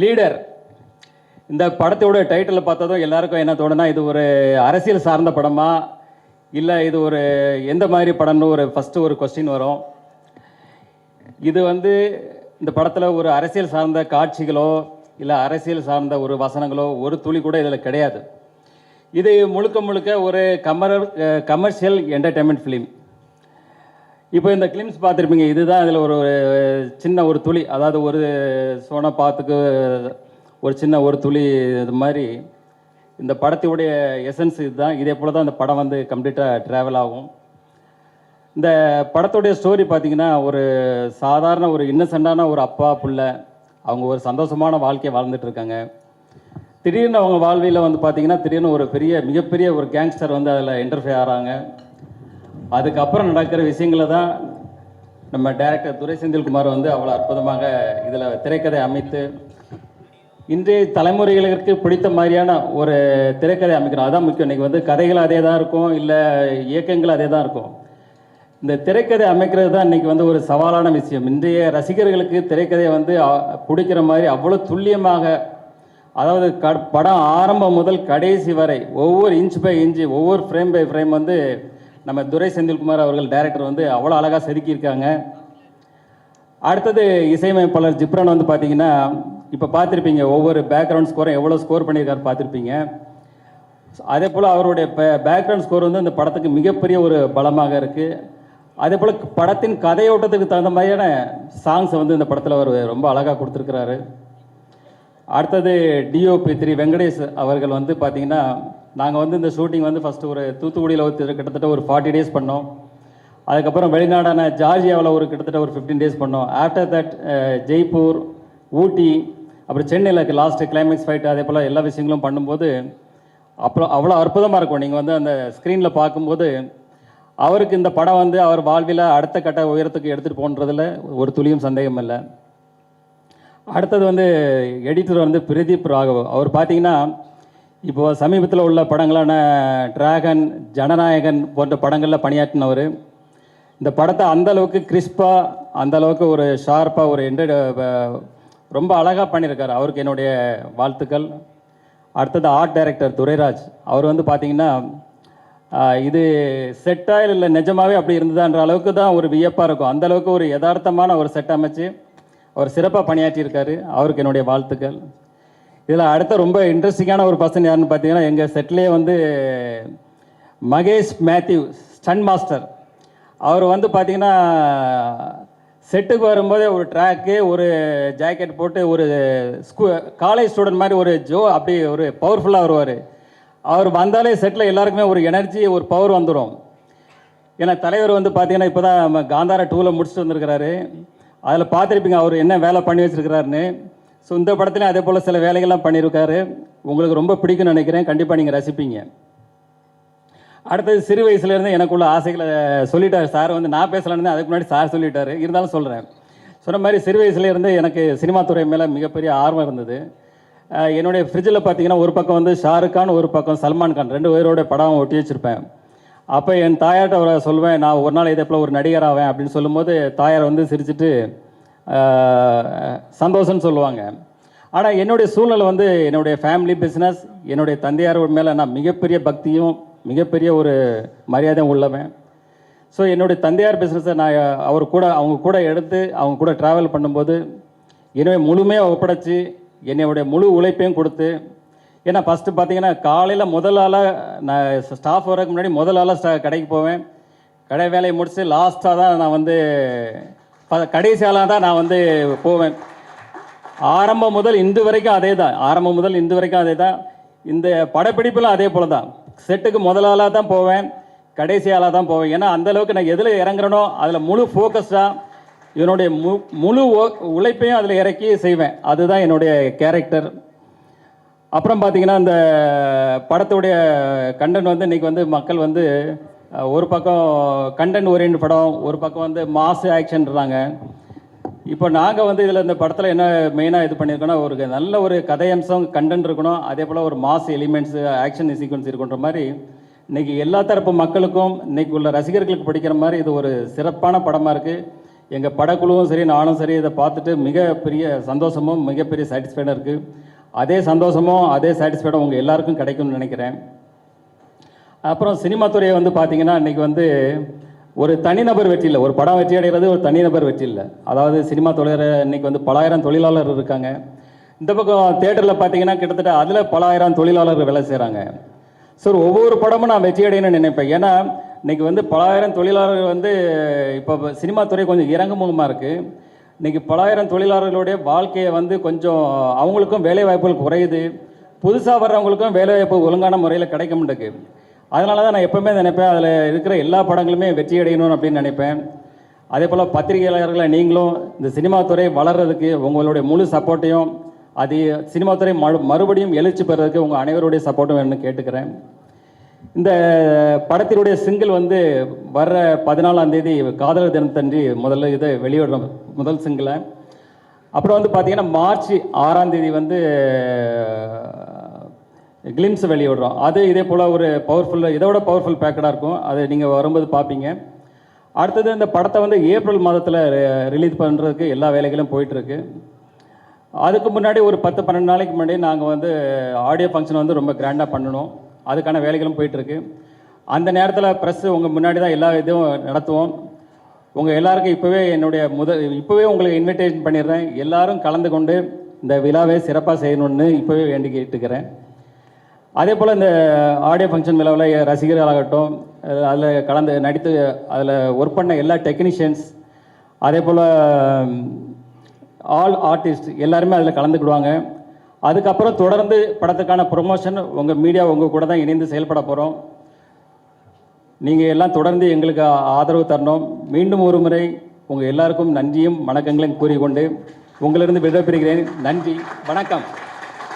Leader இந்த படத்தோட title பார்த்ததும் எல்லாருக்கும் என்ன தோணுனா இது ஒரு அரசியல் சார்ந்த படமா இல்லை இது ஒரு எந்த மாதிரி படம்னு ஃபஸ்ட்டு ஒரு கொஸ்டின் வரும். இது இந்த படத்தில் ஒரு அரசியல் சார்ந்த காட்சிகளோ இல்லை அரசியல் சார்ந்த ஒரு வசனங்களோ ஒரு துளி கூட இதில் கிடையாது. இது முழுக்க முழுக்க ஒரு கமர்ஷியல் என்டர்டெயின்மெண்ட் ஃபிலிம். இப்போ இந்த கிளிம்ஸ் பார்த்துருப்பீங்க. இதுதான் இதில் ஒரு சின்ன ஒரு துளி, அதாவது ஒரு சோனா பாத்துக்கு ஒரு சின்ன ஒரு துளி. இது மாதிரி இந்த படத்துடைய எசன்ஸ் இதுதான். இதே போல் தான் இந்த படம் கம்ப்ளீட்டாக ட்ராவல் ஆகும். இந்த படத்துடைய ஸ்டோரி பார்த்தீங்கன்னா ஒரு சாதாரண ஒரு இன்னசென்டான ஒரு அப்பா பிள்ளை, அவங்க ஒரு சந்தோஷமான வாழ்க்கையை வாழ்ந்துட்டு இருக்காங்க. திடீர்னு அவங்க வாழ்வியில் பார்த்தீங்கன்னா திடீர்னு ஒரு மிகப்பெரிய ஒரு கேங்ஸ்டர் அதில் இன்டர்ஃபியர் ஆகிறாங்க. அதுக்கப்புறம் நடக்கிற விஷயங்களை தான் நம்ம டைரக்டர் துரை செந்தில்குமார் அவ்வளோ அற்புதமாக இதில் திரைக்கதை அமைத்து இன்றைய தலைமுறைகளுக்கு பிடித்த மாதிரியான ஒரு திரைக்கதை அமைக்கணும். அதுதான் முக்கியம். இன்றைக்கி கதைகள் அதே தான் இருக்கும், இல்லை இயக்கங்கள் அதே தான் இருக்கும். இந்த திரைக்கதை அமைக்கிறது தான் இன்றைக்கி ஒரு சவாலான விஷயம். இன்றைய ரசிகர்களுக்கு திரைக்கதையை பிடிக்கிற மாதிரி அவ்வளோ துல்லியமாக, அதாவது படம் ஆரம்பம் முதல் கடைசி வரை ஒவ்வொரு இன்ச் பை இன்ச்சு, ஒவ்வொரு ஃப்ரேம் பை ஃப்ரேம் நம்ம துரை செந்தில்குமார் அவர்கள் டைரக்டர் அவ்வளோ அழகாக செதுக்கியிருக்காங்க. அடுத்தது இசையமைப்பாளர் ஜிப்ரான் பார்த்தீங்கன்னா இப்போ பார்த்துருப்பீங்க, ஒவ்வொரு பேக்ரவுண்ட் ஸ்கோரும் எவ்வளோ ஸ்கோர் பண்ணியிருக்காரு பார்த்துருப்பீங்க. அதே போல் அவருடைய பேக்ரவுண்ட் ஸ்கோர் இந்த படத்துக்கு மிகப்பெரிய ஒரு பலமாக இருக்குது. அதே போல் படத்தின் கதையோட்டத்துக்கு தகுந்த மாதிரியான சாங்ஸ் இந்த படத்தில் அவர் ரொம்ப அழகாக கொடுத்துருக்கிறாரு. அடுத்தது டிஓபி திரு வெங்கடேஷ் அவர்கள் பார்த்தீங்கன்னா நாங்கள் இந்த ஷூட்டிங் ஃபஸ்ட்டு ஒரு தூத்துக்குடியில் கிட்டத்தட்ட ஒரு 40 டேஸ் பண்ணோம். அதுக்கப்புறம் வெளிநாடான ஜார்ஜியாவில் கிட்டத்தட்ட ஒரு 15 டேஸ் பண்ணோம். ஆஃப்டர் தட் ஜெய்ப்பூர், ஊட்டி, அப்புறம் சென்னையில் லாஸ்ட்டு கிளைமேக்ஸ் ஃபைட்டு, அதே போல் எல்லா விஷயங்களும் பண்ணும்போது அப்புறம் அவ்வளோ அற்புதமாக இருக்கும். நீங்கள் அந்த ஸ்க்ரீனில் பார்க்கும்போது அவருக்கு இந்த படம் அவர் வாழ்வில் அடுத்த கட்ட உயரத்துக்கு எடுத்துகிட்டு போன்றதில் ஒரு துளியும் சந்தேகம் இல்லை. அடுத்தது எடிட்டர் பிரதீப் ராகவ். அவர் பார்த்தீங்கன்னா இப்போது சமீபத்தில் உள்ள படங்களான டிராகன், ஜனநாயகன் போன்ற படங்களில் பணியாற்றினவர். இந்த படத்தை அந்தளவுக்கு கிறிஸ்பாக, அந்தளவுக்கு ஒரு ஷார்ப்பாக ஒரு ரொம்ப அழகாக பண்ணியிருக்காரு. அவருக்கு என்னுடைய வாழ்த்துக்கள். அடுத்தது ஆர்ட் டைரக்டர் துரைராஜ். அவர் பார்த்தீங்கன்னா இது செட்டாக இல்லை நிஜமாகவே அப்படி இருந்ததுன்ற அளவுக்கு தான் ஒரு வியப்பாக இருக்கும். அந்தளவுக்கு ஒரு யதார்த்தமான ஒரு செட் அமைச்சு அவர் சிறப்பாக பணியாற்றியிருக்காரு. அவருக்கு என்னுடைய வாழ்த்துக்கள். இதில் அடுத்த ரொம்ப இன்ட்ரெஸ்டிங்கான ஒரு பர்சன் யாருன்னு பார்த்தீங்கன்னா எங்கள் செட்லேயே மகேஷ் மேத்யூ, ஸ்டன் மாஸ்டர். அவர் பார்த்தீங்கன்னா செட்டுக்கு வரும்போதே ஒரு ட்ராக்கு, ஒரு ஜாக்கெட் போட்டு ஒரு காலேஜ் ஸ்டூடெண்ட் மாதிரி ஒரு அப்படி ஒரு பவர்ஃபுல்லாக வருவார். அவர் வந்தாலே செட்டில் எல்லாருக்குமே ஒரு எனர்ஜி, ஒரு பவர் வந்துடும். ஏன்னா தலைவர் பார்த்தீங்கன்னா இப்போ தான் நம்ம காந்தாரா 2ல் முடிச்சுட்டு வந்திருக்கிறாரு. அதில் பார்த்துருப்பீங்க அவர் என்ன வேலை பண்ணி வச்சுருக்கிறாருன்னு. ஸோ இந்த படத்துலையும் அதே போல் சில வேலைகள்லாம் பண்ணியிருக்காரு. உங்களுக்கு ரொம்ப பிடிக்கும்னு நினைக்கிறேன். கண்டிப்பாக நீங்கள் ரசிப்பீங்க. அடுத்தது சிறு வயசுலேருந்து எனக்குள்ள ஆசைகளை சொல்லிட்டார் சார். நான் பேசலான்னு அதுக்கு முன்னாடி சார் சொல்லிட்டார், இருந்தாலும் சொல்கிறேன். சொன்ன மாதிரி சிறு வயசுலேருந்து எனக்கு சினிமா துறை மேலே மிகப்பெரிய ஆர்வம் இருந்தது. என்னுடைய ஃப்ரிட்ஜில் பார்த்தீங்கன்னா ஒரு பக்கம் ஷாருக் கான், ஒரு பக்கம் சல்மான் கான், 2 பேரோட படம் ஒட்டி வச்சுருப்பேன். அப்போ என் தாயார்கிட்ட அவரை சொல்வேன், நான் ஒரு நாள் இதே போல் ஒரு நடிகர் ஆவேன் அப்படின்னு சொல்லும்போது தாயார் சிரிச்சுட்டு சந்தோஷம்னு சொல்லுவாங்க. ஆனால் என்னுடைய சூழ்நிலை என்னுடைய ஃபேமிலி பிஸ்னஸ், என்னுடைய தந்தையார் மேலே நான் மிகப்பெரிய பக்தியும் மிகப்பெரிய ஒரு மரியாதையும் உள்ளவன். ஸோ என்னுடைய தந்தையார் பிஸ்னஸை நான் அவங்க கூட எடுத்து அவங்க கூட ட்ராவல் பண்ணும்போது என்னுடைய முழுமையாக ஒப்படைச்சி என்னுடைய முழு உழைப்பையும் கொடுத்து, ஏன்னா ஃபஸ்ட்டு பார்த்தீங்கன்னா காலையில் முதல் ஆளாக நான் ஸ்டாஃப் வரக்கு முன்னாடி முதல் ஆளாக கடைக்கு போவேன். கடை வேலையை முடிச்சு லாஸ்ட்டாக தான் நான் கடைசி ஆளாக தான் நான் போவேன். ஆரம்பம் முதல் இன்று வரைக்கும் அதே தான். இந்த படப்பிடிப்பிலும் அதே போல் தான். செட்டுக்கு முதல் ஆளாக தான் போவேன், கடைசி ஆளாக தான் போவேன். ஏன்னா அந்தளவுக்கு நான் எதில் இறங்குறனோ அதில் முழு ஃபோக்கஸ்டாக என்னுடைய முழு உழைப்பையும் அதில் இறக்கி செய்வேன். அதுதான் என்னுடைய கேரக்டர். அப்புறம் பார்த்தீங்கன்னா இந்த படத்துடைய கண்டென்ட் இன்றைக்கி மக்கள் ஒரு பக்கம் கண்டென்ட் ஓரியன்ட் படம், ஒரு பக்கம் மாஸ் ஆக்ஷன்றாங்க. இப்போ நாங்கள் இதில் இந்த படத்தில் என்ன மெயினாக இது பண்ணியிருக்கோன்னா ஒரு நல்ல ஒரு கதையம்சம் கண்டென்ட் இருக்கணும், அதே போல் ஒரு மாஸ் எலிமெண்ட்ஸு ஆக்ஷன் சீக்வன்ஸ் இருக்குன்ற மாதிரி இன்றைக்கி எல்லா தரப்பு மக்களுக்கும் இன்றைக்கி உள்ள ரசிகர்களுக்கு பிடிக்கிற மாதிரி இது ஒரு சிறப்பான படமாக இருக்குது. எங்கள் படக்குழுவும் சரி நானும் சரி இதை பார்த்துட்டு மிகப்பெரிய சந்தோஷமும் மிகப்பெரிய சாட்டிஸ்ஃபைடாக இருக்குது. அதே சந்தோஷமும் அதே சாட்டிஸ்ஃபைடும் உங்கள் எல்லாருக்கும் கிடைக்கும்னு நினைக்கிறேன். அப்புறம் சினிமா துறையை வந்து பார்த்திங்கன்னா இன்றைக்கி வந்து ஒரு தனிநபர் வெற்றி இல்லை, ஒரு படம் வெற்றி அடைகிறது ஒரு தனிநபர் வெற்றி இல்லை. அதாவது சினிமா துறையில் இன்றைக்கி வந்து பல ஆயிரம் தொழிலாளர் இருக்காங்க. இந்த பக்கம் தேட்டரில் பார்த்தீங்கன்னா கிட்டத்தட்ட அதில் பல ஆயிரம் தொழிலாளர்கள் வேலை செய்கிறாங்க. ஸோ ஒவ்வொரு படமும் நான் வெற்றி அடையணும்னு நினைப்பேன். ஏன்னா இன்றைக்கி வந்து பல ஆயிரம் தொழிலாளர்கள் வந்து இப்போ சினிமா துறை கொஞ்சம் இறங்குமுகமாக இருக்குது. இன்றைக்கி பல ஆயிரம் தொழிலாளர்களுடைய வாழ்க்கையை வந்து கொஞ்சம் அவங்களுக்கும் வேலை வாய்ப்புகள் குறையுது, புதுசாக வர்றவங்களுக்கும் வேலை வாய்ப்பு ஒழுங்கான முறையில் கிடைக்க மாட்டேங்குது. அதனால தான் நான் எப்போவுமே நினைப்பேன் அதில் இருக்கிற எல்லா படங்களுமே வெற்றி அடையணும்னு அப்படின்னு நினைப்பேன். அதே போல் பத்திரிகையாளர்களை நீங்களும் இந்த சினிமா துறை வளர்கிறதுக்கு உங்களுடைய முழு சப்போர்ட்டையும், அது சினிமா துறை மறுபடியும் எழுச்சி பெறதுக்கு உங்கள் அனைவருடைய சப்போர்ட்டும் வேணும்னு கேட்டுக்கிறேன். இந்த படத்தினுடைய சிங்கிள் வந்து வர்ற 14ஆம் தேதி காதலர் தினத்தன்றி முதல்ல இதை வெளியிடுறோம், முதல் சிங்கிளை. அப்புறம் வந்து பார்த்திங்கன்னா மார்ச் 6ஆம் தேதி வந்து கிளிம்ஸ் வெளியிடுறோம். அது இதே போல் ஒரு இதோட பவர்ஃபுல் பேக்கடாக இருக்கும். அது நீங்கள் வரும்போது பார்ப்பீங்க. அடுத்தது இந்த படத்தை வந்து ஏப்ரல் மாதத்தில் ரிலீஸ் பண்ணுறதுக்கு எல்லா வேலைகளும் போயிட்டுருக்கு. அதுக்கு முன்னாடி ஒரு 10-12 நாளைக்கு முன்னாடி நாங்கள் வந்து ஆடியோ ஃபங்க்ஷன் வந்து ரொம்ப கிராண்டாக பண்ணணும். அதுக்கான வேலைகளும் போயிட்டுருக்கு. அந்த நேரத்தில் ப்ரெஸ்ஸு உங்கள் முன்னாடி தான் எல்லா இதுவும் நடத்துவோம். உங்கள் எல்லாருக்கும் இப்போவே உங்களுக்கு இன்விடேஷன் பண்ணிடுறேன். எல்லாரும் கலந்து கொண்டு இந்த விழாவை சிறப்பாக செய்யணும்னு இப்போவே வேண்டி கேட்டுக்கிறேன். அதே போல் இந்த ஆடியோ ஃபங்க்ஷன் விழாவில் ரசிகர்களாகட்டும், அதில் நடித்து அதில் ஒர்க் பண்ண எல்லா டெக்னீஷியன்ஸ், அதே போல் ஆல் ஆர்டிஸ்ட் எல்லாருமே அதில் கலந்துக்கிடுவாங்க. அதுக்கப்புறம் தொடர்ந்து படத்துக்கான ப்ரொமோஷன் உங்கள் மீடியா உங்கள் கூட தான் இணைந்து செயல்பட போகிறோம். நீங்கள் எல்லாம் தொடர்ந்து எங்களுக்கு ஆதரவு தரணும். மீண்டும் ஒரு முறை உங்கள் எல்லாருக்கும் நன்றியும் வணக்கங்களையும் கூறிக்கொண்டு உங்களிருந்து விடைபெறுகிறேன். நன்றி, வணக்கம்.